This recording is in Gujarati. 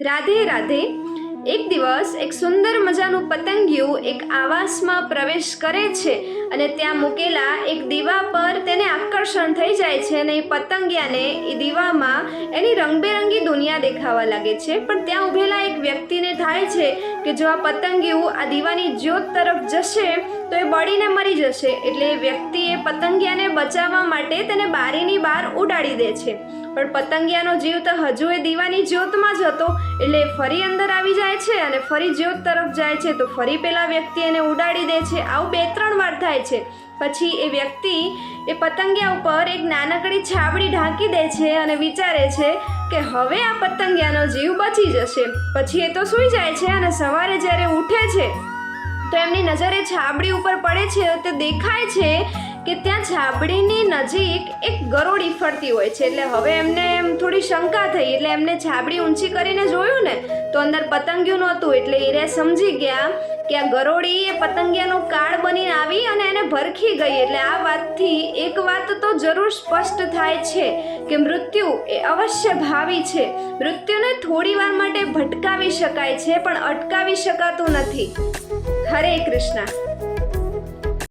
રાધે રાધે. એક દિવસ એક સુંદર મજાનું પતંગિયું એક આવાસમાં પ્રવેશ કરે છે અને ત્યાં મૂકેલા એક દીવા પર તેને આકર્ષણ થઈ જાય છે અને એ પતંગિયાને એ દીવામાં એની રંગબેરંગી દુનિયા દેખાવા લાગે છે. પણ ત્યાં ઊભેલા એક વ્યક્તિને થાય છે કે જો આ પતંગિયું આ દીવાની જ્યોત તરફ જશે તો એ બળીને મરી જશે. એટલે એ વ્યક્તિએ પતંગિયાને બચાવવા માટે તેને બારીની બહાર ઉડાડી દે છે. પણ પતંગિયાનો જીવ તો હજુ એ દીવાની જ્યોતમાં જ હતો. એટલે ફરી અંદર આવી જાય છે અને ફરી જ્યોત તરફ જાય છે તો ફરી પેલા વ્યક્તિ એને ઉડાડી દે છે. આવું 2-3 વાર થાય છે. પછી એ વ્યક્તિ એ પતંગિયા ઉપર એક નાનકડી છાબડી ઢાંકી દે છે અને વિચારે છે કે હવે આ પતંગિયાનો જીવ બચી જશે. પછી એ તો સૂઈ જાય છે અને સવારે જ્યારે ઉઠે છે તો એમની નજર એ છાબડી ઉપર પડે છે. તો દેખાય છે કે ત્યાં છાબડીની નજીક એક ગરોળી ફરતી હોય છે. એટલે હવે એમને એમ થોડી શંકા થઈ. એટલે એમને છાબડી ઊંચી કરીને જોયું ને તો અંદર પતંગિયું નહોતું. એટલે એ સમજી ગયા કે આ ગરોળી એ પતંગિયાનું કાળ બનીને આવી અને એને ભરખી ગઈ. એટલે આ વાતથી એક વાત તો જરૂર સ્પષ્ટ થાય છે કે મૃત્યુ એ અવશ્ય ભાવી છે. મૃત્યુને થોડી વાર માટે ભટકાવી શકાય છે પણ અટકાવી શકાતું નથી. હરે કૃષ્ણ.